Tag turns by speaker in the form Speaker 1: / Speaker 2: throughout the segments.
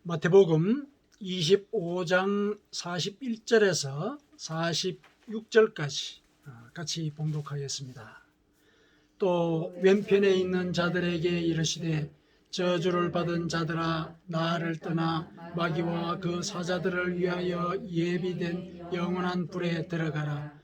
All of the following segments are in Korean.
Speaker 1: 마태복음 25장 41절에서 46절까지 같이 봉독하겠습니다. 또 왼편에 있는 자들에게 이르시되 저주를 받은 자들아 나를 떠나 마귀와 그 사자들을 위하여 예비된 영원한 불에 들어가라.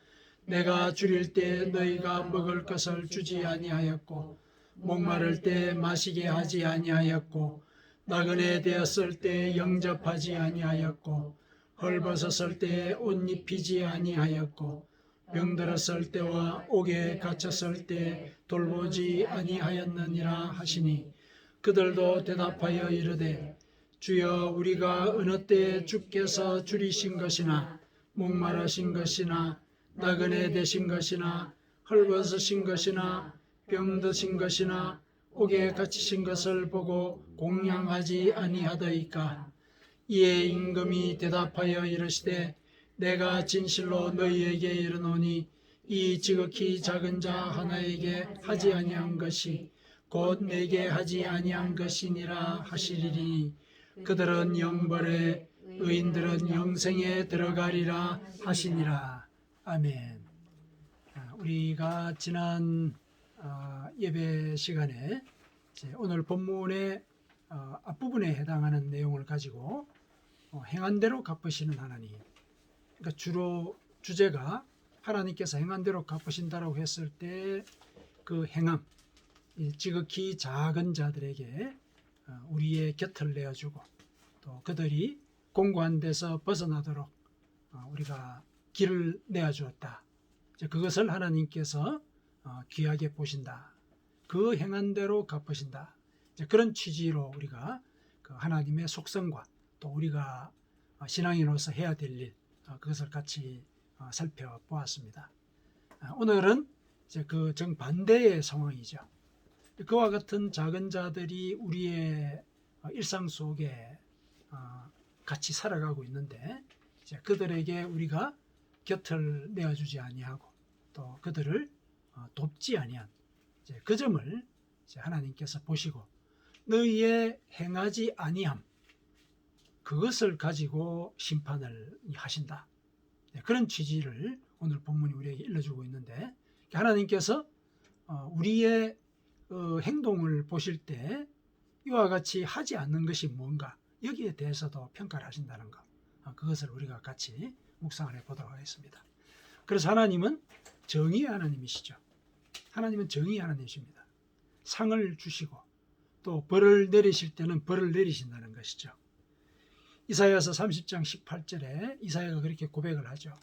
Speaker 1: 내가 줄일 때 너희가 먹을 것을 주지 아니하였고 목마를 때 마시게 하지 아니하였고 나그네 되었을 때 영접하지 아니하였고 헐벗었을 때 옷 입히지 아니하였고 병들었을 때와 옥에 갇혔을 때 돌보지 아니하였느니라 하시니 그들도 대답하여 이르되 주여 우리가 어느 때 주께서 줄이신 것이나 목마르신 것이나 나그네 되신 것이나 헐벗으신 것이나 병드신 것이나 옥에 갇히신 것을 보고 공양하지 아니하더이까. 이에 임금이 대답하여 이르시되 내가 진실로 너희에게 이르노니 이 지극히 작은 자 하나에게 하지 아니한 것이 곧 내게 하지 아니한 것이니라 하시리니 그들은 영벌에 의인들은 영생에 들어가리라 하시니라. 아멘. 우리가 지난 예배 시간에 오늘 본문의 앞부분에 해당하는 내용을 가지고 행한 대로 갚으시는 하나님, 그러니까 주로 주제가 하나님께서 행한 대로 갚으신다라고 했을 때 그 행함, 지극히 작은 자들에게 우리의 곁을 내어주고 또 그들이 공고한 데서 벗어나도록 우리가 길을 내어주었다. 그것을 하나님께서 귀하게 보신다. 그 행한 대로 갚으신다. 그런 취지로 우리가 그 하나님의 속성과 또 우리가 신앙인으로서 해야 될 일, 그것을 같이 살펴보았습니다. 오늘은 이제 그 정반대의 상황이죠. 그와 같은 작은 자들이 우리의 일상 속에 같이 살아가고 있는데 이제 그들에게 우리가 곁을 내어주지 아니하고 또 그들을 돕지 아니한 그 점을 하나님께서 보시고 너희의 행하지 아니함, 그것을 가지고 심판을 하신다. 그런 취지를 오늘 본문이 우리에게 일러주고 있는데 하나님께서 우리의 행동을 보실 때 이와 같이 하지 않는 것이 뭔가 여기에 대해서도 평가를 하신다는 것, 그것을 우리가 같이 묵상을 해보도록 하겠습니다. 그래서 하나님은 정의의 하나님이시죠. 하나님은 정의의 하나님이십니다. 상을 주시고 또 벌을 내리실 때는 벌을 내리신다는 것이죠. 이사야서 30장 18절에 이사야가 그렇게 고백을 하죠.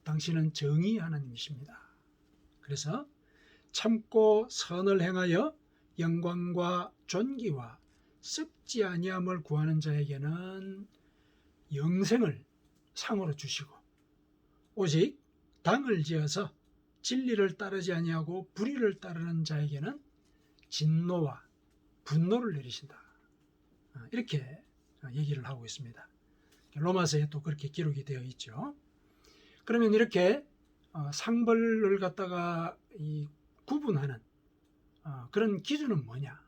Speaker 1: 당신은 정의의 하나님이십니다. 그래서 참고 선을 행하여 영광과 존귀와 썩지 아니함을 구하는 자에게는 영생을 상으로 주시고 오직 당을 지어서 진리를 따르지 아니하고 불의를 따르는 자에게는 진노와 분노를 내리신다. 이렇게 얘기를 하고 있습니다. 로마서에 또 그렇게 기록이 되어 있죠. 그러면 이렇게 상벌을 갖다가 구분하는 그런 기준은 뭐냐?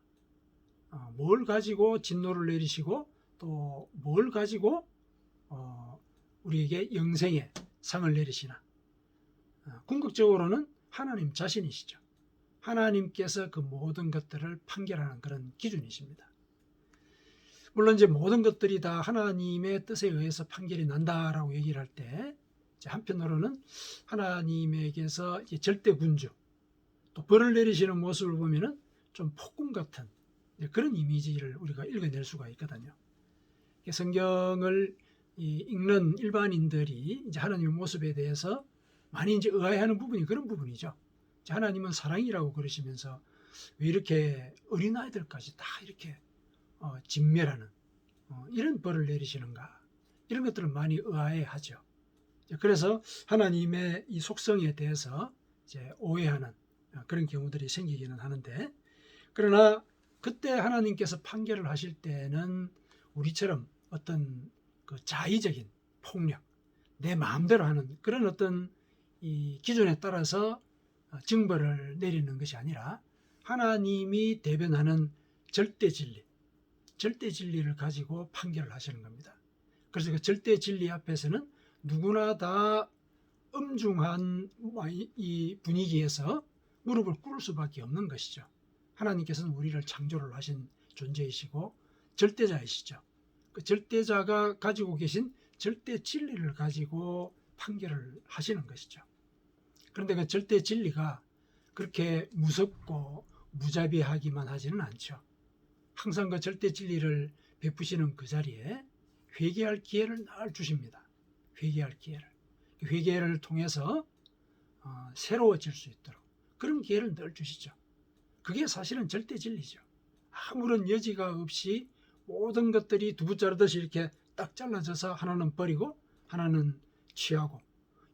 Speaker 1: 뭘 가지고 진노를 내리시고 또 뭘 가지고 우리에게 영생의 상을 내리시나? 궁극적으로는 하나님 자신이시죠. 하나님께서 그 모든 것들을 판결하는 그런 기준이십니다. 물론 이제 모든 것들이 다 하나님의 뜻에 의해서 판결이 난다라고 얘기를 할 때 한편으로는 하나님에게서 절대 군주 또 벌을 내리시는 모습을 보면은 좀 폭군 같은 그런 이미지를 우리가 읽어낼 수가 있거든요. 성경을 읽는 일반인들이 이제 하나님의 모습에 대해서 많이 이제 의아해하는 부분이 그런 부분이죠. 하나님은 사랑이라고 그러시면서 왜 이렇게 어린아이들까지 다 이렇게 진멸하는 이런 벌을 내리시는가, 이런 것들을 많이 의아해하죠. 그래서 하나님의 이 속성에 대해서 이제 오해하는 그런 경우들이 생기기는 하는데, 그러나 그때 하나님께서 판결을 하실 때는 우리처럼 어떤 그 자의적인 폭력, 내 마음대로 하는 그런 어떤 이 기준에 따라서 징벌을 내리는 것이 아니라 하나님이 대변하는 절대 진리, 절대 진리를 가지고 판결을 하시는 겁니다. 그래서 그 절대 진리 앞에서는 누구나 다 엄중한 이 분위기에서 무릎을 꿇을 수밖에 없는 것이죠. 하나님께서는 우리를 창조를 하신 존재이시고 절대자이시죠. 그 절대자가 가지고 계신 절대 진리를 가지고 판결을 하시는 것이죠. 그런데 그 절대 진리가 그렇게 무섭고 무자비하기만 하지는 않죠. 항상 그 절대 진리를 베푸시는 그 자리에 회개할 기회를 늘 주십니다. 회개할 기회를. 회개를 통해서 새로워질 수 있도록 그런 기회를 늘 주시죠. 그게 사실은 절대 진리죠. 아무런 여지가 없이 모든 것들이 두부 자르듯이 이렇게 딱 잘라져서 하나는 버리고 하나는 취하고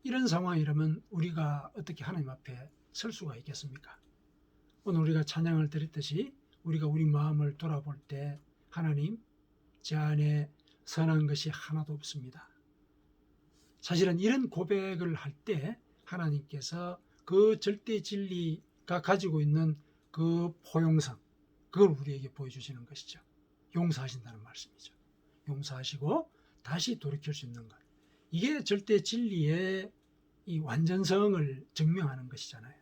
Speaker 1: 이런 상황이라면 우리가 어떻게 하나님 앞에 설 수가 있겠습니까? 오늘 우리가 찬양을 드렸듯이 우리가 우리 마음을 돌아볼 때 하나님, 제 안에 선한 것이 하나도 없습니다. 사실은 이런 고백을 할 때 하나님께서 그 절대 진리가 가지고 있는 그 포용성, 그걸 우리에게 보여주시는 것이죠. 용서하신다는 말씀이죠. 용서하시고 다시 돌이킬 수 있는 것. 이게 절대 진리의 이 완전성을 증명하는 것이잖아요.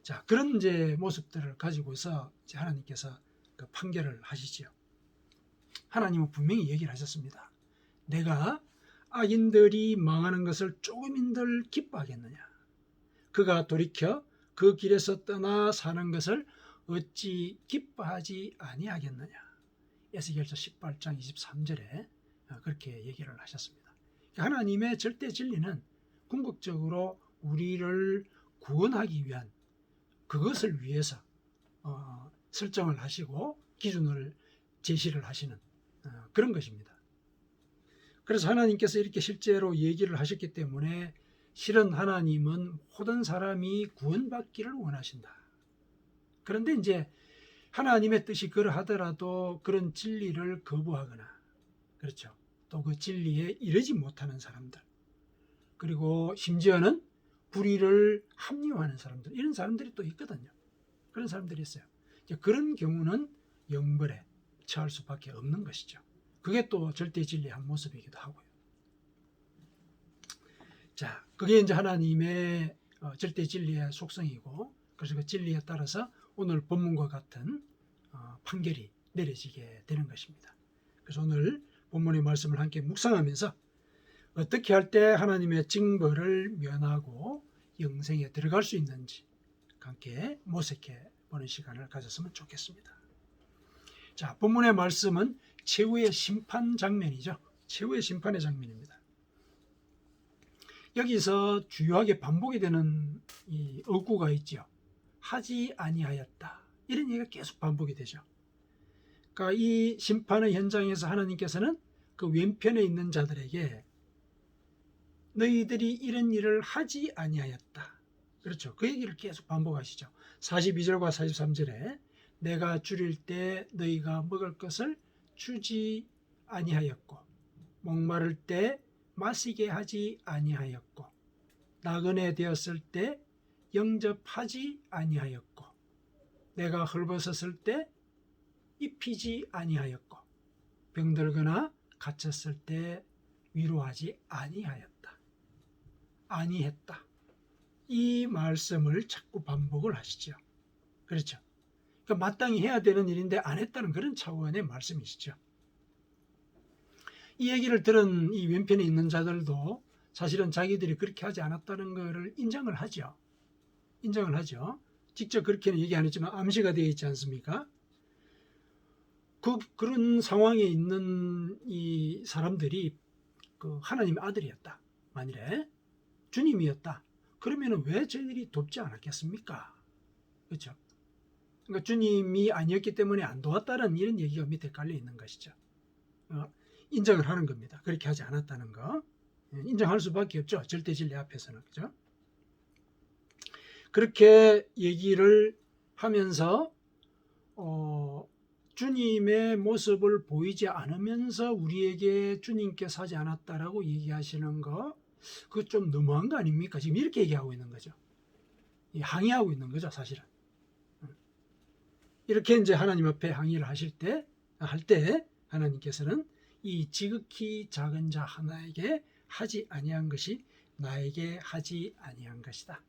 Speaker 1: 자, 그런 이제 모습들을 가지고서 이제 하나님께서 그 판결을 하시지요. 하나님은 분명히 얘기를 하셨습니다. 내가 악인들이 망하는 것을 조금인들 기뻐하겠느냐? 그가 돌이켜 그 길에서 떠나 사는 것을 어찌 기뻐하지 아니하겠느냐? 에스겔서 18장 23절에 그렇게 얘기를 하셨습니다. 하나님의 절대 진리는 궁극적으로 우리를 구원하기 위한 그것을 위해서 설정을 하시고 기준을 제시를 하시는 그런 것입니다. 그래서 하나님께서 이렇게 실제로 얘기를 하셨기 때문에 실은 하나님은 모든 사람이 구원받기를 원하신다. 그런데 이제 하나님의 뜻이 그러하더라도 그런 진리를 거부하거나, 그렇죠, 또 그 진리에 이르지 못하는 사람들, 그리고 심지어는 불의를 합리화하는 사람들, 이런 사람들이 또 있거든요. 그런 사람들이 있어요. 그런 경우는 영벌에 처할 수밖에 없는 것이죠. 그게 또 절대 진리의 한 모습이기도 하고요. 자, 그게 이제 하나님의 절대 진리의 속성이고, 그래서 그 진리에 따라서 오늘 본문과 같은 판결이 내려지게 되는 것입니다. 그래서 오늘 본문의 말씀을 함께 묵상하면서 어떻게 할 때 하나님의 징벌을 면하고 영생에 들어갈 수 있는지 함께 모색해 보는 시간을 가졌으면 좋겠습니다. 자, 본문의 말씀은 최후의 심판 장면이죠. 최후의 심판의 장면입니다. 여기서 주요하게 반복이 되는 이 어구가 있죠. 하지 아니하였다. 이런 얘기가 계속 반복이 되죠. 그러니까 이 심판의 현장에서 하나님께서는 그 왼편에 있는 자들에게 너희들이 이런 일을 하지 아니하였다. 그렇죠. 그 얘기를 계속 반복하시죠. 42절과 43절에 내가 줄일 때 너희가 먹을 것을 주지 아니하였고 목마를 때 마시게 하지 아니하였고 나그네 되었을 때 영접하지 아니하였고 내가 헐벗었을 때 입히지 아니하였고 병들거나 갇혔을 때 위로하지 아니하였다. 아니했다. 이 말씀을 자꾸 반복을 하시죠. 그렇죠. 그러니까 마땅히 해야 되는 일인데 안 했다는 그런 차원의 말씀이시죠. 이 얘기를 들은 이 왼편에 있는 자들도 사실은 자기들이 그렇게 하지 않았다는 것을 인정을 하죠. 인정을 하죠. 직접 그렇게는 얘기 안 했지만 암시가 되어 있지 않습니까? 그런 상황에 있는 이 사람들이 그 하나님의 아들이었다. 만일에 주님이었다. 그러면 왜 저희들이 돕지 않았겠습니까? 그렇죠. 그러니까 주님이 아니었기 때문에 안 도왔다는 이런 얘기가 밑에 깔려 있는 것이죠. 인정을 하는 겁니다. 그렇게 하지 않았다는 거. 인정할 수밖에 없죠. 절대 진리 앞에서는. 그죠? 그렇게 얘기를 하면서 주님의 모습을 보이지 않으면서 우리에게 주님께서 하지 않았다라고 얘기하시는 거, 그거 좀 너무한 거 아닙니까? 지금 이렇게 얘기하고 있는 거죠. 항의하고 있는 거죠, 사실은. 이렇게 이제 하나님 앞에 항의를 하실 때 할 때 하나님께서는 이 지극히 작은 자 하나에게 하지 아니한 것이 나에게 하지 아니한 것이다.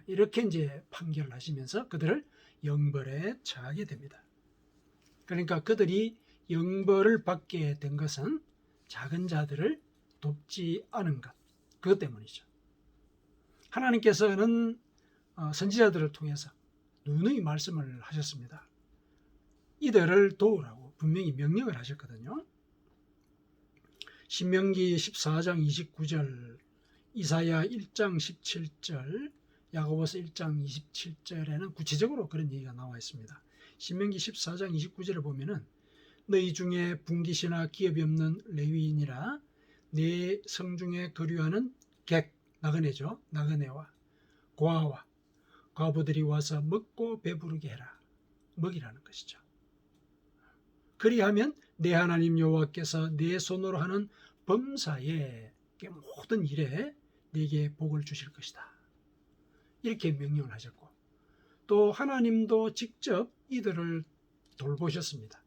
Speaker 1: 이렇게 이제 판결을 하시면서 그들을 영벌에 처하게 됩니다. 그러니까 그들이 영벌을 받게 된 것은 작은 자들을 돕지 않은 것, 그것 때문이죠. 하나님께서는 선지자들을 통해서 누누이 말씀을 하셨습니다. 이들을 도우라고 분명히 명령을 하셨거든요. 신명기 14장 29절, 이사야 1장 17절, 야고보서 1장 27절에는 구체적으로 그런 얘기가 나와 있습니다. 신명기 14장 29절을 보면은 너희 중에 분깃이나 기업이 없는 레위인이라 내 성중에 거류하는 객, 나그네죠. 나그네와 고아와 과부들이 와서 먹고 배부르게 해라. 먹이라는 것이죠. 그리하면 내 하나님 여호와께서 내 손으로 하는 범사에 모든 일에 네게 복을 주실 것이다. 이렇게 명령을 하셨고 또 하나님도 직접 이들을 돌보셨습니다.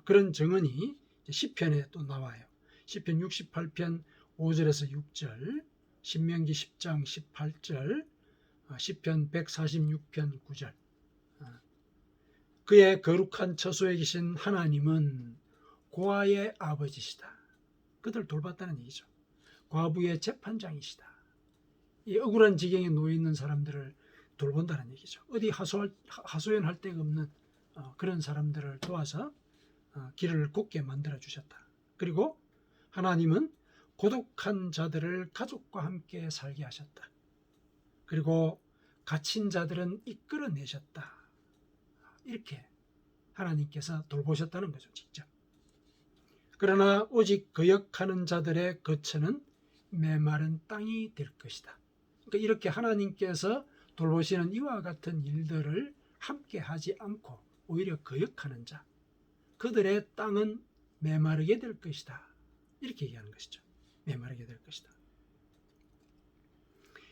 Speaker 1: 그런 증언이 시편에 또 나와요. 시편 68편 5절에서 6절, 신명기 10장 18절, 시편 146편 9절. 그의 거룩한 처소에 계신 하나님은 고아의 아버지시다. 그들 돌봤다는 얘기죠. 과부의 재판장이시다. 이 억울한 지경에 놓여 있는 사람들을 돌본다는 얘기죠. 어디 하소연할 데가 없는 그런 사람들을 도와서 길을 곱게 만들어 주셨다. 그리고 하나님은 고독한 자들을 가족과 함께 살게 하셨다. 그리고 갇힌 자들은 이끌어내셨다. 이렇게 하나님께서 돌보셨다는 거죠, 직접. 그러나 오직 거역하는 자들의 거처는 메마른 땅이 될 것이다. 그러니까 이렇게 하나님께서 돌보시는 이와 같은 일들을 함께 하지 않고 오히려 거역하는 자, 그들의 땅은 메마르게 될 것이다. 이렇게 얘기하는 것이죠. 메마르게 될 것이다.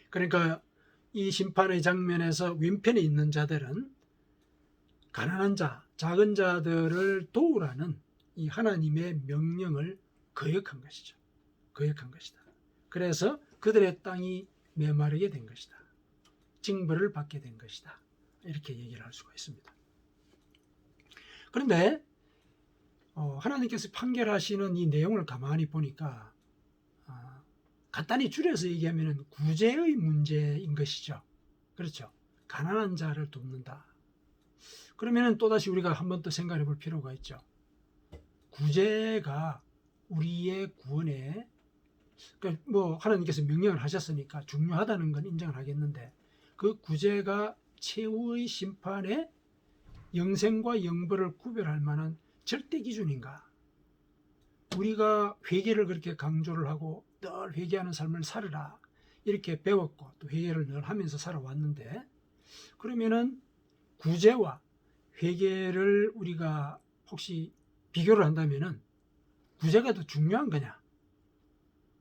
Speaker 1: 그러니까 이 심판의 장면에서 왼편에 있는 자들은 가난한 자, 작은 자들을 도우라는 이 하나님의 명령을 거역한 것이죠. 거역한 것이다. 그래서 그들의 땅이 메마르게 된 것이다. 징벌을 받게 된 것이다. 이렇게 얘기를 할 수가 있습니다. 그런데 하나님께서 판결하시는 이 내용을 가만히 보니까 간단히 줄여서 얘기하면 구제의 문제인 것이죠. 그렇죠. 가난한 자를 돕는다. 그러면 또다시 우리가 한 번 더 생각해 볼 필요가 있죠. 구제가 우리의 구원에 뭐 하나님께서 명령을 하셨으니까 중요하다는 건 인정을 하겠는데 그 구제가 최후의 심판에 영생과 영벌을 구별할 만한 절대 기준인가? 우리가 회개를 그렇게 강조를 하고 늘 회개하는 삶을 살으라 이렇게 배웠고 또 회개를 늘 하면서 살아왔는데 그러면은 구제와 회개를 우리가 혹시 비교를 한다면은 구제가 더 중요한 거냐?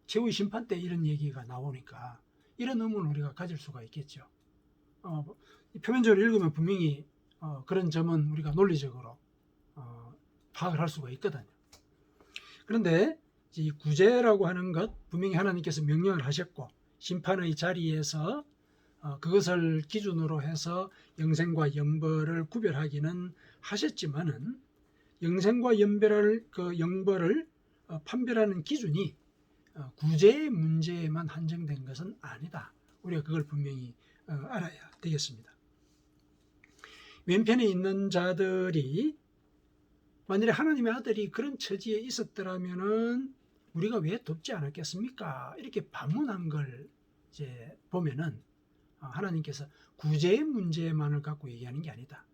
Speaker 1: 최후의 심판 때 이런 얘기가 나오니까 이런 의문을 우리가 가질 수가 있겠죠. 표면적으로 읽으면 분명히 그런 점은 우리가 논리적으로 파악을 할 수가 있거든요. 그런데 이 구제라고 하는 것 분명히 하나님께서 명령을 하셨고 심판의 자리에서 그것을 기준으로 해서 영생과 영벌을 구별하기는 하셨지만은 영생과 영벌을 판별하는 기준이 구제의 문제에만 한정된 것은 아니다. 우리가 그걸 분명히 알아야 되겠습니다. 왼편에 있는 자들이 만일에 하나님의 아들이 그런 처지에 있었더라면은 우리가 왜 돕지 않았겠습니까? 이렇게 반문한 걸 이제 보면은 하나님께서 구제의 문제만을 갖고 얘기하는 게 아니다.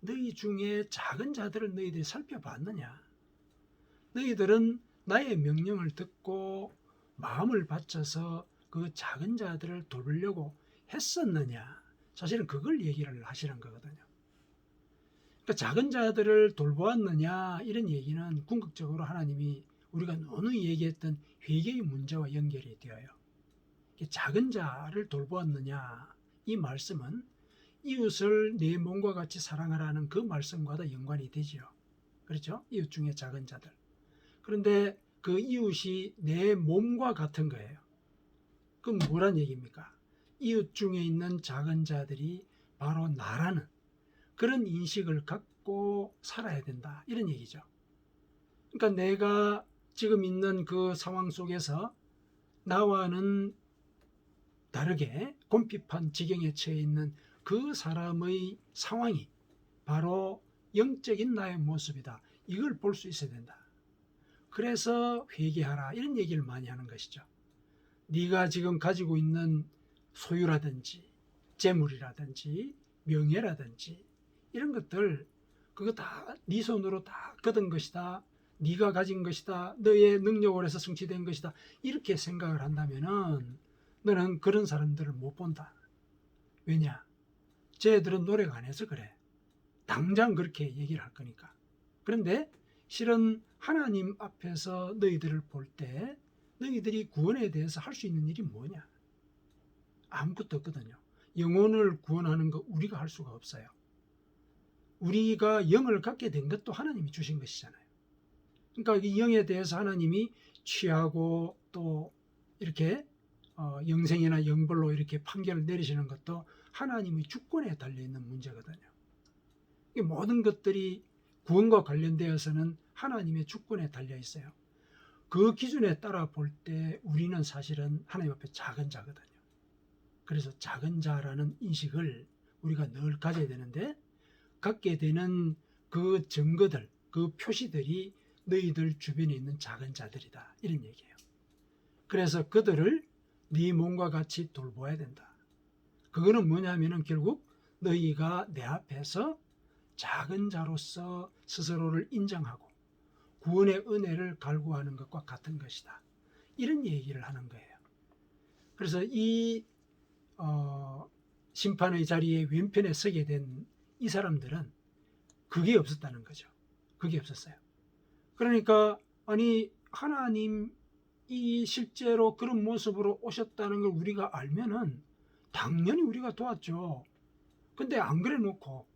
Speaker 1: 너희 중에 작은 자들을 너희들이 살펴봤느냐? 너희들은 나의 명령을 듣고 마음을 바쳐서 그 작은 자들을 돌보려고 했었느냐? 사실은 그걸 얘기를 하시는 거거든요. 그러니까 작은 자들을 돌보았느냐 이런 얘기는 궁극적으로 하나님이 우리가 누누이 얘기했던 회개의 문제와 연결이 되어요. 작은 자를 돌보았느냐 이 말씀은 이웃을 내 몸과 같이 사랑하라는 그 말씀과도 연관이 되지요. 그렇죠? 이웃 중에 작은 자들. 그런데 그 이웃이 내 몸과 같은 거예요. 그럼 뭐란 얘기입니까? 이웃 중에 있는 작은 자들이 바로 나라는 그런 인식을 갖고 살아야 된다. 이런 얘기죠. 그러니까 내가 지금 있는 그 상황 속에서 나와는 다르게 곰핍한 지경에 처해 있는 그 사람의 상황이 바로 영적인 나의 모습이다. 이걸 볼 수 있어야 된다. 그래서 회개하라 이런 얘기를 많이 하는 것이죠. 네가 지금 가지고 있는 소유라든지 재물이라든지 명예라든지 이런 것들 그거 다 네 손으로 다 거둔 것이다. 네가 가진 것이다. 너의 능력으로 해서 성취된 것이다. 이렇게 생각을 한다면은 너는 그런 사람들을 못 본다. 왜냐? 쟤들은 노력 안 해서 그래. 당장 그렇게 얘기를 할 거니까. 그런데 실은 하나님 앞에서 너희들을 볼 때 너희들이 구원에 대해서 할 수 있는 일이 뭐냐? 아무것도 없거든요. 영혼을 구원하는 거 우리가 할 수가 없어요. 우리가 영을 갖게 된 것도 하나님이 주신 것이잖아요. 그러니까 이 영에 대해서 하나님이 취하고 또 이렇게 영생이나 영벌로 이렇게 판결을 내리시는 것도 하나님의 주권에 달려있는 문제거든요. 이 모든 것들이 구원과 관련되어서는 하나님의 주권에 달려있어요. 그 기준에 따라 볼 때 우리는 사실은 하나님 앞에 작은 자거든요. 그래서 작은 자라는 인식을 우리가 늘 가져야 되는데 갖게 되는 그 증거들, 그 표시들이 너희들 주변에 있는 작은 자들이다. 이런 얘기예요. 그래서 그들을 네 몸과 같이 돌보아야 된다. 그거는 뭐냐면은 결국 너희가 내 앞에서 작은 자로서 스스로를 인정하고 구원의 은혜를 갈구하는 것과 같은 것이다. 이런 얘기를 하는 거예요. 그래서 이 심판의 자리에 왼편에 서게 된 이 사람들은 그게 없었다는 거죠. 그게 없었어요. 그러니까 아니 하나님이 실제로 그런 모습으로 오셨다는 걸 우리가 알면은 당연히 우리가 도왔죠. 근데 안 그래 놓고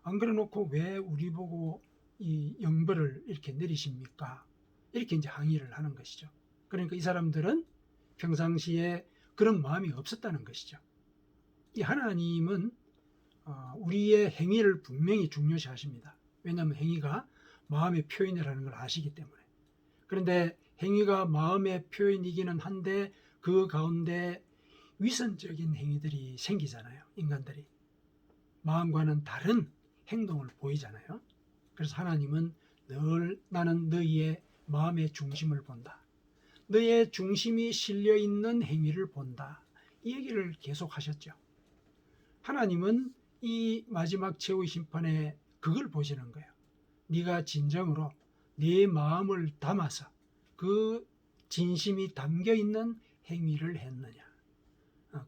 Speaker 1: 안 그래 놓고 왜 우리 보고 이 영벌을 이렇게 내리십니까? 이렇게 이제 항의를 하는 것이죠. 그러니까 이 사람들은 평상시에 그런 마음이 없었다는 것이죠. 이 하나님은 우리의 행위를 분명히 중요시 하십니다. 왜냐하면 행위가 마음의 표현이라는 걸 아시기 때문에. 그런데 행위가 마음의 표현이기는 한데 그 가운데 위선적인 행위들이 생기잖아요. 인간들이. 마음과는 다른 행동을 보이잖아요. 그래서 하나님은 늘 나는 너희의 마음의 중심을 본다. 너의 중심이 실려있는 행위를 본다. 이 얘기를 계속 하셨죠. 하나님은 이 마지막 최후의 심판에 그걸 보시는 거예요. 네가 진정으로 네 마음을 담아서 그 진심이 담겨있는 행위를 했느냐.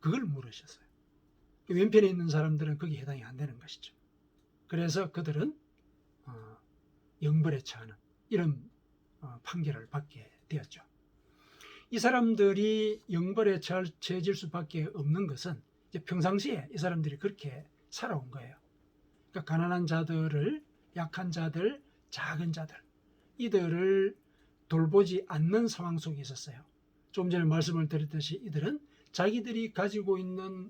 Speaker 1: 그걸 물으셨어요. 왼편에 있는 사람들은 거기에 해당이 안 되는 것이죠. 그래서 그들은 영벌에 처하는 이런 판결을 받게 되었죠. 이 사람들이 영벌에 처해질 수밖에 없는 것은 이제 평상시에 이 사람들이 그렇게 살아온 거예요. 그러니까 가난한 자들을, 약한 자들, 작은 자들 이들을 돌보지 않는 상황 속에 있었어요. 좀 전에 말씀을 드렸듯이 이들은 자기들이 가지고 있는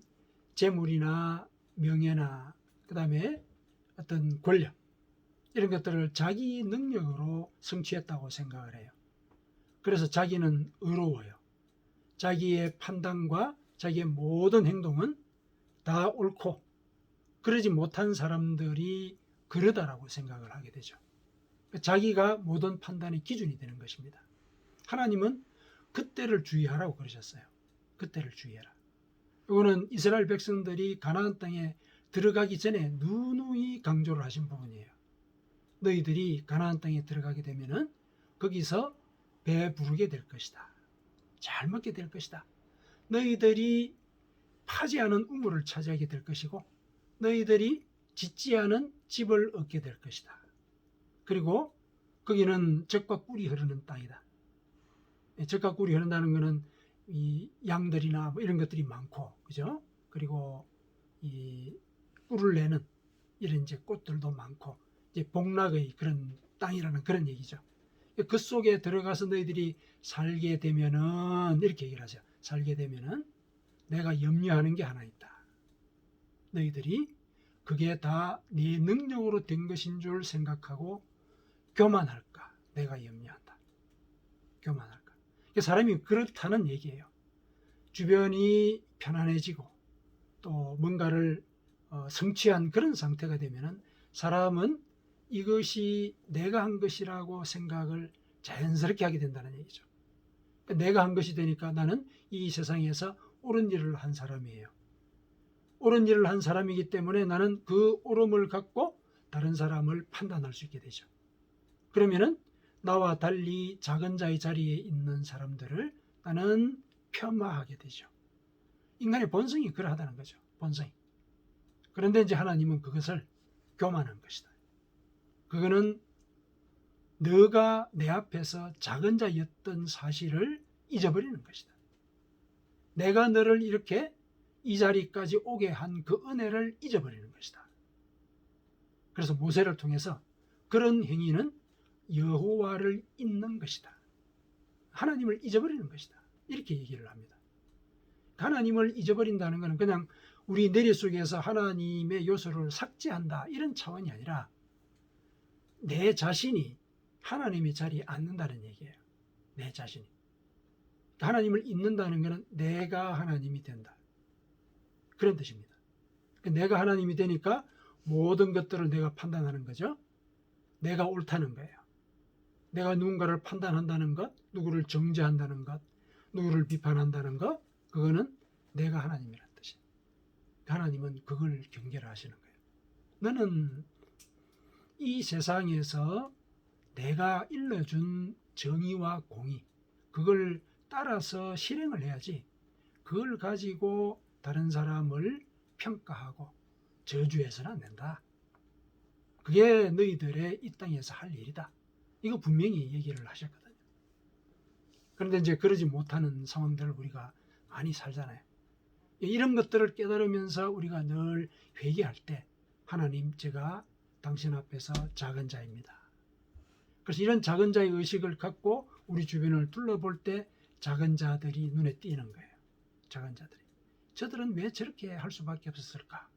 Speaker 1: 재물이나 명예나 그 다음에 어떤 권력 이런 것들을 자기 능력으로 성취했다고 생각을 해요. 그래서 자기는 의로워요. 자기의 판단과 자기의 모든 행동은 다 옳고 그러지 못한 사람들이 그러다라고 생각을 하게 되죠. 자기가 모든 판단의 기준이 되는 것입니다. 하나님은 그때를 주의하라고 그러셨어요. 그때를 주의해라. 이거는 이스라엘 백성들이 가나안 땅에 들어가기 전에 누누이 강조를 하신 부분이에요. 너희들이 가나안 땅에 들어가게 되면은 거기서 배부르게 될 것이다. 잘 먹게 될 것이다. 너희들이 파지 않은 우물을 차지하게 될 것이고 너희들이 짓지 않은 집을 얻게 될 것이다. 그리고 거기는 젖과 꿀이 흐르는 땅이다. 젖과 꿀이 흐른다는 것은 이 양들이나 뭐 이런 것들이 많고, 그죠? 그리고 이 꿀을 내는 이런 이제 꽃들도 많고, 이제 복락의 그런 땅이라는 그런 얘기죠. 그 속에 들어가서 너희들이 살게 되면은 이렇게 얘기를 하죠. 살게 되면은 내가 염려하는 게 하나 있다. 너희들이 그게 다 네 능력으로 된 것인 줄 생각하고 교만할까? 내가 염려한다. 교만할까? 사람이 그렇다는 얘기예요. 주변이 편안해지고 또 뭔가를 성취한 그런 상태가 되면은 사람은 이것이 내가 한 것이라고 생각을 자연스럽게 하게 된다는 얘기죠. 내가 한 것이 되니까 나는 이 세상에서 옳은 일을 한 사람이에요. 옳은 일을 한 사람이기 때문에 나는 그 옳음을 갖고 다른 사람을 판단할 수 있게 되죠. 그러면은 나와 달리 작은 자의 자리에 있는 사람들을 나는 폄하하게 되죠. 인간의 본성이 그러하다는 거죠. 본성이. 그런데 이제 하나님은 그것을 교만한 것이다. 그거는 너가 내 앞에서 작은 자였던 사실을 잊어버리는 것이다. 내가 너를 이렇게 이 자리까지 오게 한 그 은혜를 잊어버리는 것이다. 그래서 모세를 통해서 그런 행위는 여호와를 잊는 것이다. 하나님을 잊어버리는 것이다. 이렇게 얘기를 합니다. 하나님을 잊어버린다는 것은 그냥 우리 뇌리 속에서 하나님의 요소를 삭제한다 이런 차원이 아니라 내 자신이 하나님의 자리에 앉는다는 얘기예요. 내 자신이. 하나님을 잊는다는 것은 내가 하나님이 된다. 그런 뜻입니다. 내가 하나님이 되니까 모든 것들을 내가 판단하는 거죠. 내가 옳다는 거예요. 내가 누군가를 판단한다는 것, 누구를 정죄한다는 것, 누구를 비판한다는 것, 그거는 내가 하나님이라는 뜻이에요. 하나님은 그걸 경계를 하시는 거예요. 너는 이 세상에서 내가 일러준 정의와 공의, 그걸 따라서 실행을 해야지 그걸 가지고 다른 사람을 평가하고 저주해서는 안 된다. 그게 너희들의 이 땅에서 할 일이다. 이거 분명히 얘기를 하셨거든요. 그런데 이제 그러지 못하는 상황들을 우리가 많이 살잖아요. 이런 것들을 깨달으면서 우리가 늘 회개할 때 하나님, 제가 당신 앞에서 작은 자입니다. 그래서 이런 작은 자의 의식을 갖고 우리 주변을 둘러볼 때 작은 자들이 눈에 띄는 거예요. 작은 자들이. 저들은 왜 저렇게 할 수밖에 없었을까?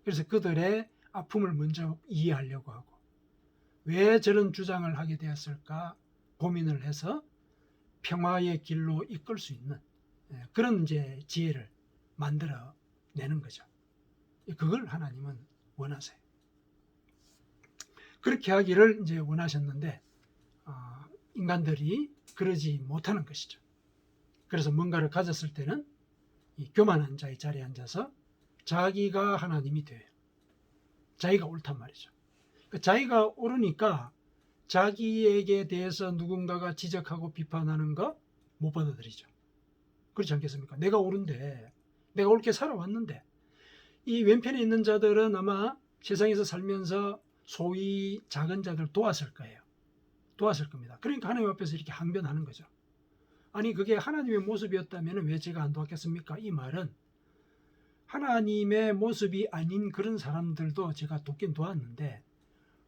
Speaker 1: 그래서 그들의 아픔을 먼저 이해하려고 하고 왜 저런 주장을 하게 되었을까 고민을 해서 평화의 길로 이끌 수 있는 그런 이제 지혜를 만들어 내는 거죠. 그걸 하나님은 원하세요. 그렇게 하기를 이제 원하셨는데 인간들이 그러지 못하는 것이죠. 그래서 뭔가를 가졌을 때는 이 교만한 자의 자리에 앉아서 자기가 하나님이 돼요. 자기가 옳단 말이죠. 자기가 옳으니까 자기에게 대해서 누군가가 지적하고 비판하는 거 못 받아들이죠. 그렇지 않겠습니까? 내가 옳은데, 내가 옳게 살아왔는데, 이 왼편에 있는 자들은 아마 세상에서 살면서 소위 작은 자들 도왔을 거예요. 도왔을 겁니다. 그러니까 하나님 앞에서 이렇게 항변하는 거죠. 아니 그게 하나님의 모습이었다면 왜 제가 안 도왔겠습니까? 이 말은 하나님의 모습이 아닌 그런 사람들도 제가 돕긴 도왔는데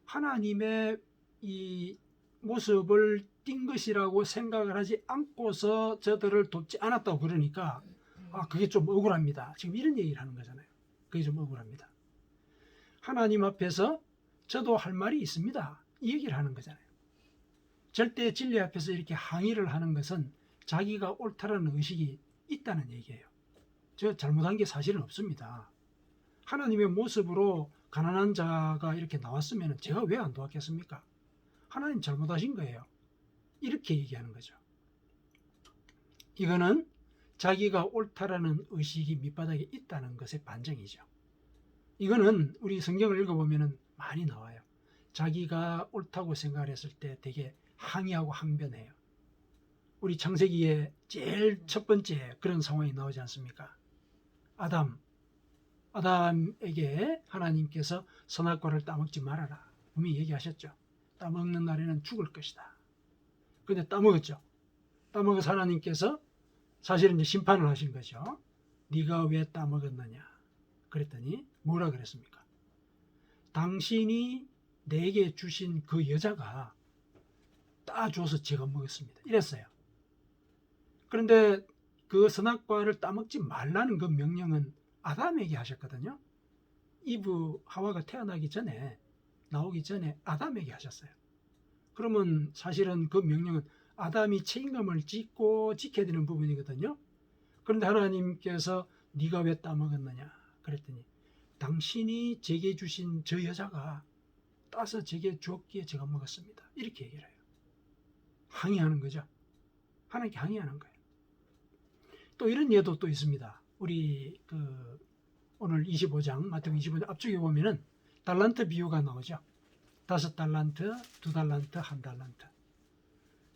Speaker 1: 하나님의 이 모습을 띈 것이라고 생각을 하지 않고서 저들을 돕지 않았다고 그러니까 그게 좀 억울합니다. 지금 이런 얘기를 하는 거잖아요. 그게 좀 억울합니다. 하나님 앞에서 저도 할 말이 있습니다. 이 얘기를 하는 거잖아요. 절대 진리 앞에서 이렇게 항의를 하는 것은 자기가 옳다라는 의식이 있다는 얘기예요. 저 잘못한 게 사실은 없습니다. 하나님의 모습으로 가난한 자가 이렇게 나왔으면 제가 왜 안 도왔겠습니까? 하나님 잘못하신 거예요. 이렇게 얘기하는 거죠. 이거는 자기가 옳다라는 의식이 밑바닥에 있다는 것의 반증이죠. 이거는 우리 성경을 읽어보면 많이 나와요. 자기가 옳다고 생각을 했을 때 되게 항의하고 항변해요. 우리 창세기에 제일 첫 번째 그런 상황이 나오지 않습니까? 아담에게 하나님께서 선악과를 따먹지 말아라. 분명히 얘기하셨죠. 따먹는 날에는 죽을 것이다. 근데 따먹었죠. 따먹어서 하나님께서 사실은 이제 심판을 하신 거죠. 네가 왜 따먹었느냐. 그랬더니 뭐라 그랬습니까? 당신이 내게 주신 그 여자가 따줘서 제가 먹었습니다. 이랬어요. 그런데 그 선악과를 따먹지 말라는 그 명령은 아담에게 하셨거든요. 이브 하와가 태어나기 전에, 나오기 전에 아담에게 하셨어요. 그러면 사실은 그 명령은 아담이 책임감을 짓고 지켜야 되는 부분이거든요. 그런데 하나님께서 네가 왜 따먹었느냐 그랬더니 당신이 제게 주신 저 여자가 따서 제게 주었기에 제가 먹었습니다. 이렇게 얘기를 해요. 항의하는 거죠. 하나님께 항의하는 거예요. 또 이런 예도 또 있습니다. 우리 오늘 25장 마태복음 25장 앞쪽에 보면은 달란트 비유가 나오죠. 5달란트, 2달란트, 1달란트.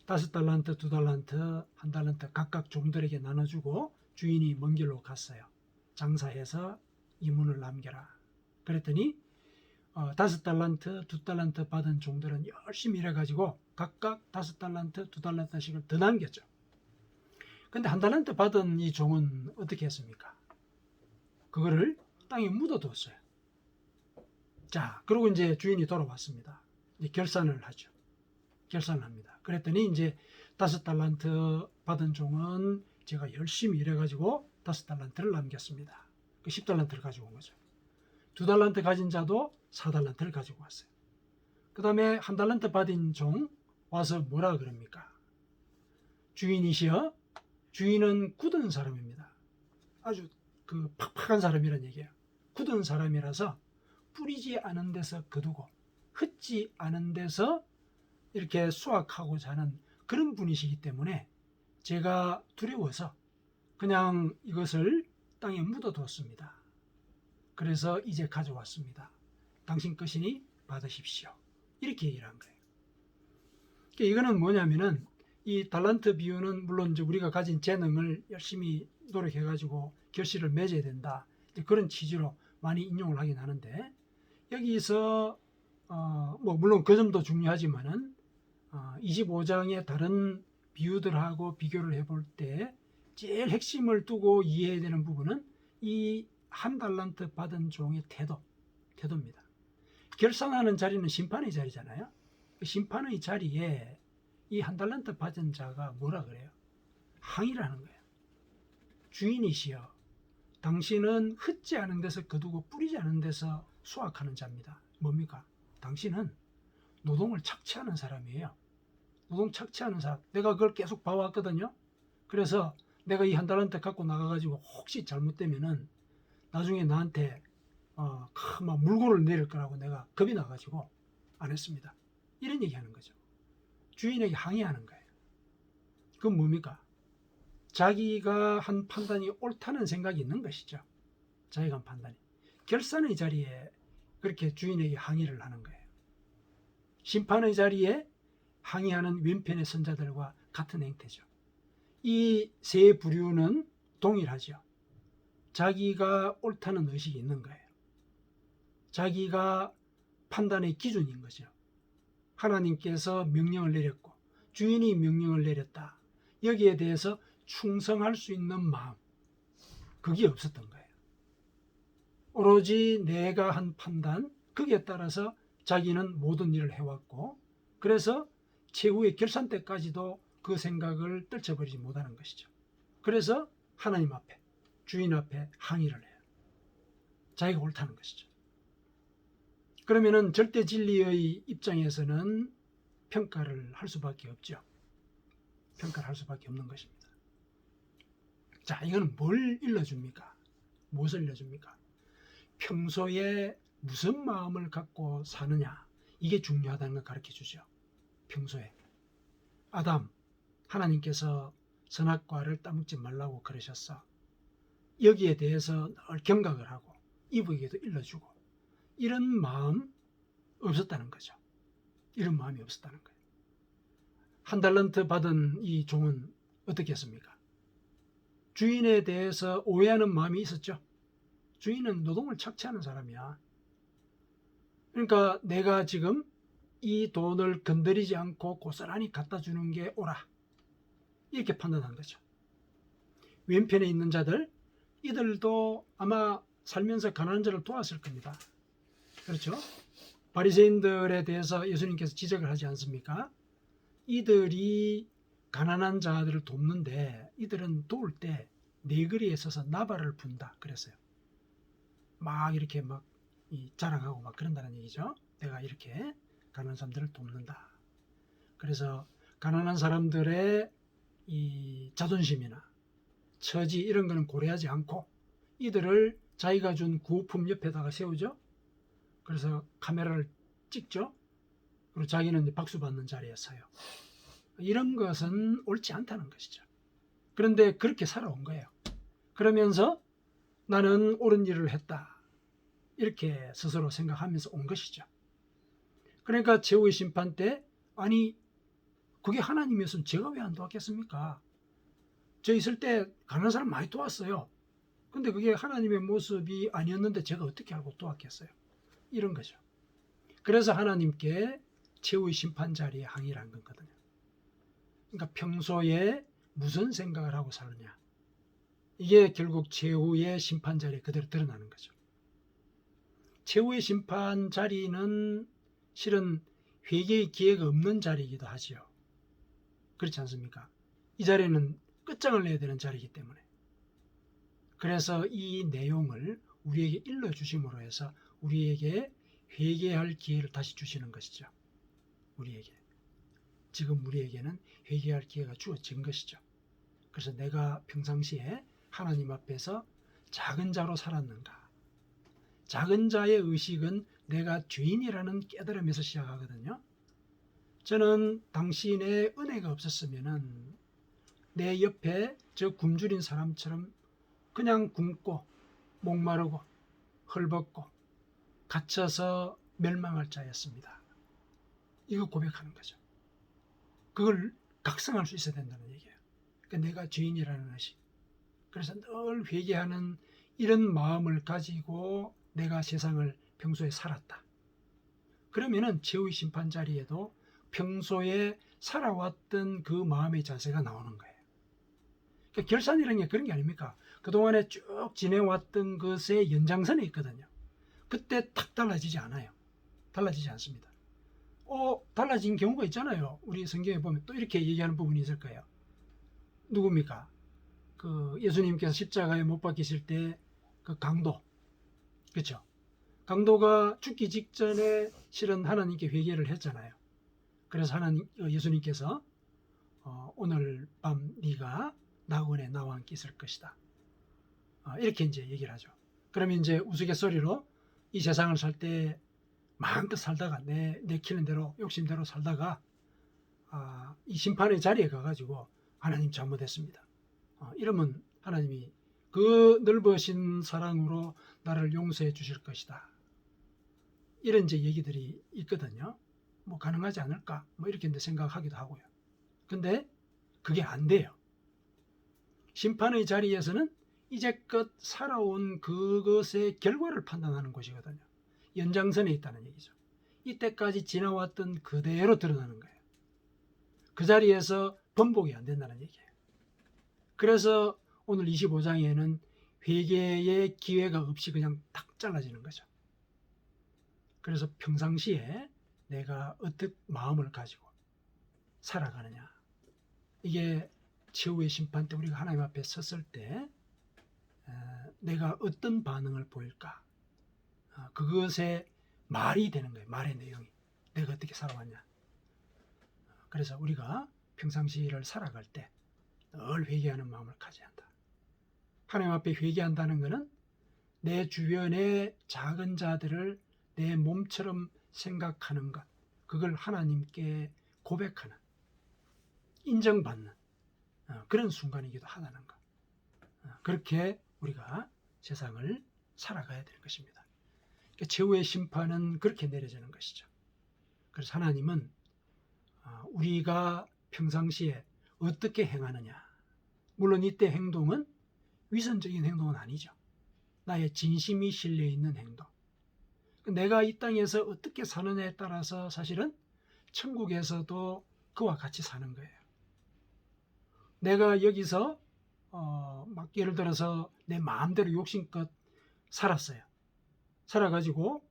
Speaker 1: 5달란트, 2달란트, 1달란트 각각 종들에게 나눠주고 주인이 먼 길로 갔어요. 장사해서 이문을 남겨라. 그랬더니 5달란트, 2달란트 받은 종들은 열심히 일해가지고 각각 5달란트, 2달란트씩을 더 남겼죠. 근데 1달란트 받은 이 종은 어떻게 했습니까? 그거를 땅에 묻어뒀어요. 자, 그리고 이제 주인이 돌아왔습니다. 이제 결산을 하죠. 결산을 합니다. 그랬더니 이제 5달란트 받은 종은 제가 열심히 일해가지고 5달란트를 남겼습니다. 그 10달란트를 가지고 온 거죠. 2달란트 가진 자도 4달란트를 가지고 왔어요. 그 다음에 1달란트 받은 종 와서 뭐라 그럽니까? 주인이시여, 주인은 굳은 사람입니다. 아주 팍팍한 사람이란 얘기예요. 굳은 사람이라서 뿌리지 않은 데서 거두고 흩지 않은 데서 이렇게 수확하고자 하는 그런 분이시기 때문에 제가 두려워서 그냥 이것을 땅에 묻어두었습니다. 그래서 이제 가져왔습니다. 당신 것이니 받으십시오. 이렇게 얘기를 한 거예요. 이거는 뭐냐면은 이 달란트 비유는 물론 이제 우리가 가진 재능을 열심히 노력해가지고 결실을 맺어야 된다. 그런 취지로 많이 인용을 하긴 하는데 여기서 뭐 물론 그 점도 중요하지만은 25장의 다른 비유들하고 비교를 해볼 때 제일 핵심을 두고 이해해야 되는 부분은 이 1달란트 받은 종의 태도입니다. 결산하는 자리는 심판의 자리잖아요. 그 심판의 자리에 이 1달란트 받은 자가 뭐라 그래요? 항의를 하는 거예요. 주인이시여, 당신은 흩지 않은 데서 거두고 뿌리지 않은 데서 수확하는 자입니다. 뭡니까? 당신은 노동을 착취하는 사람이에요. 노동 착취하는 사람. 내가 그걸 계속 봐왔거든요. 그래서 내가 이 1달란트 갖고 나가가지고 혹시 잘못되면은 나중에 나한테 막 물고를 내릴 거라고 내가 겁이 나가지고 안 했습니다. 이런 얘기하는 거죠. 주인에게 항의하는 거예요. 그건 뭡니까? 자기가 한 판단이 옳다는 생각이 있는 것이죠. 자기가 한 판단이. 결산의 자리에 그렇게 주인에게 항의를 하는 거예요. 심판의 자리에 항의하는 왼편의 선자들과 같은 행태죠. 이 세 부류는 동일하죠. 자기가 옳다는 의식이 있는 거예요. 자기가 판단의 기준인 거죠. 하나님께서 명령을 내렸고 주인이 명령을 내렸다. 여기에 대해서 충성할 수 있는 마음, 그게 없었던 거예요. 오로지 내가 한 판단, 거기에 따라서 자기는 모든 일을 해왔고 그래서 최후의 결산 때까지도 그 생각을 떨쳐버리지 못하는 것이죠. 그래서 하나님 앞에, 주인 앞에 항의를 해요. 자기가 옳다는 것이죠. 그러면은 절대 진리의 입장에서는 평가를 할 수밖에 없죠. 평가를 할 수밖에 없는 것입니다. 자, 이거는 뭘 일러줍니까? 무엇을 일러줍니까? 평소에 무슨 마음을 갖고 사느냐, 이게 중요하다는 걸 가르쳐 주죠. 평소에 아담, 하나님께서 선악과를 따먹지 말라고 그러셨어. 여기에 대해서 늘 경각을 하고 이브에게도 일러주고 이런 마음 없었다는 거죠. 이런 마음이 없었다는 거예요. 1달란트 받은 이 종은 어떻게 했습니까? 주인에 대해서 오해하는 마음이 있었죠. 주인은 노동을 착취하는 사람이야. 그러니까 내가 지금 이 돈을 건드리지 않고 고스란히 갖다 주는 게 옳아. 이렇게 판단한 거죠. 왼편에 있는 자들, 이들도 아마 살면서 가난한 자를 도왔을 겁니다. 그렇죠? 바리새인들에 대해서 예수님께서 지적을 하지 않습니까? 이들이 가난한 자들을 돕는데 이들은 도울 때 네 거리에 서서 나발을 분다 그랬어요. 막 이렇게 막 자랑하고 막 그런다는 얘기죠. 내가 이렇게 가난한 사람들을 돕는다. 그래서 가난한 사람들의 이 자존심이나 처지 이런 거는 고려하지 않고 이들을 자기가 준 구호품 옆에다가 세우죠. 그래서 카메라를 찍죠. 그리고 자기는 이제 박수 받는 자리에 서요. 이런 것은 옳지 않다는 것이죠. 그런데 그렇게 살아온 거예요. 그러면서 나는 옳은 일을 했다. 이렇게 스스로 생각하면서 온 것이죠. 그러니까 최후의 심판 때 아니 그게 하나님이었으면 제가 왜 안 도왔겠습니까? 저 있을 때 가난한 사람 많이 도왔어요. 근데 그게 하나님의 모습이 아니었는데 제가 어떻게 알고 도왔겠어요? 이런 거죠. 그래서 하나님께 최후의 심판 자리에 항의를 한 거거든요. 그러니까 평소에 무슨 생각을 하고 살느냐. 이게 결국 최후의 심판 자리에 그대로 드러나는 거죠. 최후의 심판 자리는 실은 회개의 기회가 없는 자리이기도 하지요. 그렇지 않습니까? 이 자리는 끝장을 내야 되는 자리이기 때문에. 그래서 이 내용을 우리에게 일러주심으로 해서 우리에게 회개할 기회를 다시 주시는 것이죠. 우리에게. 지금 우리에게는 회개할 기회가 주어진 것이죠. 그래서 내가 평상시에 하나님 앞에서 작은 자로 살았는가. 작은 자의 의식은 내가 죄인이라는 깨달음에서 시작하거든요. 저는 당신의 은혜가 없었으면 내 옆에 저 굶주린 사람처럼 그냥 굶고 목마르고 헐벗고 갇혀서 멸망할 자였습니다. 이거 고백하는 거죠. 그걸 각성할 수 있어야 된다는 얘기예요. 그러니까 내가 죄인이라는 의식. 그래서 늘 회개하는 이런 마음을 가지고 내가 세상을 평소에 살았다. 그러면은 최후의 심판 자리에도 평소에 살아왔던 그 마음의 자세가 나오는 거예요. 그러니까 결산이라는 게 그런 게 아닙니까? 그동안에 쭉 지내왔던 것의 연장선에 있거든요. 그때 탁 달라지지 않아요. 달라지지 않습니다. 달라진 경우가 있잖아요. 우리 성경에 보면 또 이렇게 얘기하는 부분이 있을 거예요. 누굽니까? 그 예수님께서 십자가에 못 박히실 때 그 강도, 그렇죠? 강도가 죽기 직전에 실은 하나님께 회개를 했잖아요. 그래서 예수님께서 오늘 밤 네가 낙원에 나와 함께 있을 것이다. 이렇게 이제 얘기를 하죠. 그러면 이제 우스갯소리로 이 세상을 살 때 마음껏 살다가 내키는 대로 욕심대로 살다가 이 심판의 자리에 가가지고 하나님 잘못했습니다. 이러면 하나님이 그 넓으신 사랑으로 나를 용서해 주실 것이다. 이런 이제 얘기들이 있거든요. 뭐 가능하지 않을까? 뭐 이렇게 이제 생각하기도 하고요. 근데 그게 안 돼요. 심판의 자리에서는 이제껏 살아온 그것의 결과를 판단하는 곳이거든요. 연장선에 있다는 얘기죠. 이때까지 지나왔던 그대로 드러나는 거예요. 그 자리에서 번복이 안 된다는 얘기예요. 그래서 오늘 25장에는 회개의 기회가 없이 그냥 탁 잘라지는 거죠. 그래서 평상시에 내가 어떻게 마음을 가지고 살아가느냐. 이게 최후의 심판 때 우리가 하나님 앞에 섰을 때 내가 어떤 반응을 보일까. 그것에 말이 되는 거예요. 말의 내용이. 내가 어떻게 살아왔냐. 그래서 우리가 평상시를 살아갈 때 늘 회개하는 마음을 가져야 한다. 하나님 앞에 회개한다는 것은 내 주변의 작은 자들을 내 몸처럼 생각하는 것, 그걸 하나님께 고백하는, 인정받는 그런 순간이기도 하다는 것. 그렇게 우리가 세상을 살아가야 되는 것입니다. 그러니까 최후의 심판은 그렇게 내려지는 것이죠. 그래서 하나님은 우리가 평상시에 어떻게 행하느냐. 물론 이때 행동은 위선적인 행동은 아니죠. 나의 진심이 실려있는 행동. 내가 이 땅에서 어떻게 사느냐에 따라서 사실은 천국에서도 그와 같이 사는 거예요. 내가 여기서 막 예를 들어서 내 마음대로 욕심껏 살았어요. 살아가지고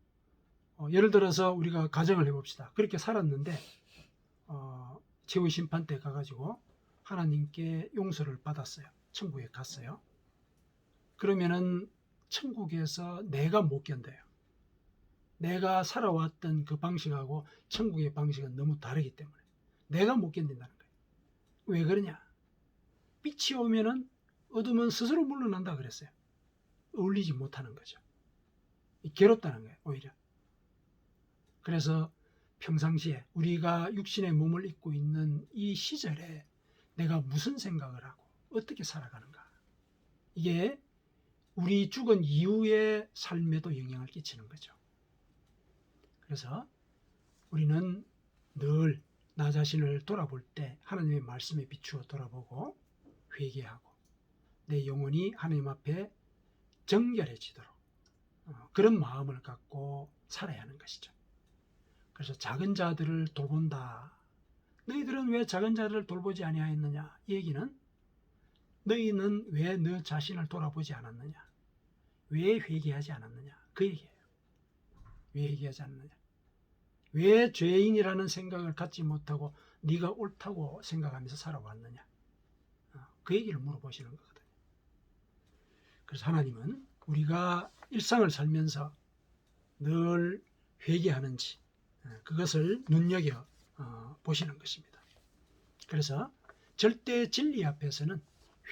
Speaker 1: 예를 들어서 우리가 가정을 해봅시다. 그렇게 살았는데 최후 심판 때 가가지고 하나님께 용서를 받았어요. 천국에 갔어요. 그러면은 천국에서 내가 못 견뎌요. 내가 살아왔던 그 방식하고 천국의 방식은 너무 다르기 때문에 내가 못 견딘다는 거예요. 왜 그러냐? 빛이 오면은 어둠은 스스로 물러난다 그랬어요. 어울리지 못하는 거죠. 괴롭다는 거예요, 오히려. 그래서 평상시에 우리가 육신의 몸을 입고 있는 이 시절에 내가 무슨 생각을 하고 어떻게 살아가는가, 이게 우리 죽은 이후의 삶에도 영향을 끼치는 거죠. 그래서 우리는 늘 나 자신을 돌아볼 때 하나님의 말씀에 비추어 돌아보고 회개하고 내 영혼이 하나님 앞에 정결해지도록 그런 마음을 갖고 살아야 하는 것이죠. 그래서 작은 자들을 돌본다. 너희들은 왜 작은 자들을 돌보지 아니하였느냐? 이 얘기는 너희는 왜 너 자신을 돌아보지 않았느냐? 왜 회개하지 않았느냐? 그 얘기예요. 왜 회개하지 않느냐? 왜 죄인이라는 생각을 갖지 못하고 네가 옳다고 생각하면서 살아왔느냐? 그 얘기를 물어보시는 거거든요. 그래서 하나님은 우리가 일상을 살면서 늘 회개하는지 그것을 눈여겨 보시는 것입니다. 그래서 절대 진리 앞에서는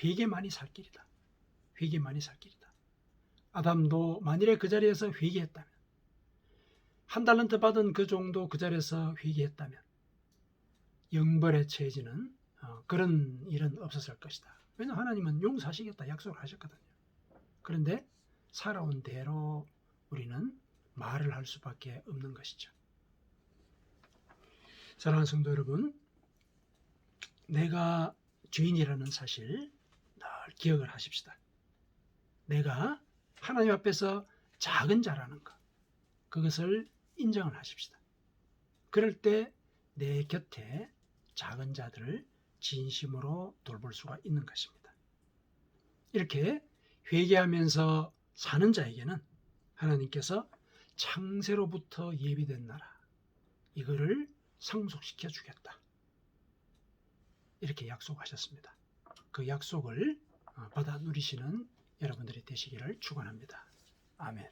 Speaker 1: 회개만이 살 길이다. 회개만이 살 길이다. 아담도 만일에 그 자리에서 회개했다면, 한 달란트 받은 그 정도 그 자리에서 회개했다면 영벌에 처해지는 그런 일은 없었을 것이다. 왜냐하면 하나님은 용서하시겠다 약속을 하셨거든요. 그런데 살아온 대로 우리는 말을 할 수밖에 없는 것이죠. 사랑하는 성도 여러분, 내가 죄인이라는 사실 늘 기억을 하십시다. 내가 하나님 앞에서 작은 자라는 것, 그것을 인정을 하십시다. 그럴 때 내 곁에 작은 자들을 진심으로 돌볼 수가 있는 것입니다. 이렇게 회개하면서 사는 자에게는 하나님께서 창세로부터 예비된 나라, 이거를 상속시켜 주겠다, 이렇게 약속하셨습니다. 그 약속을 받아 누리시는 여러분들이 되시기를 축원합니다. 아멘.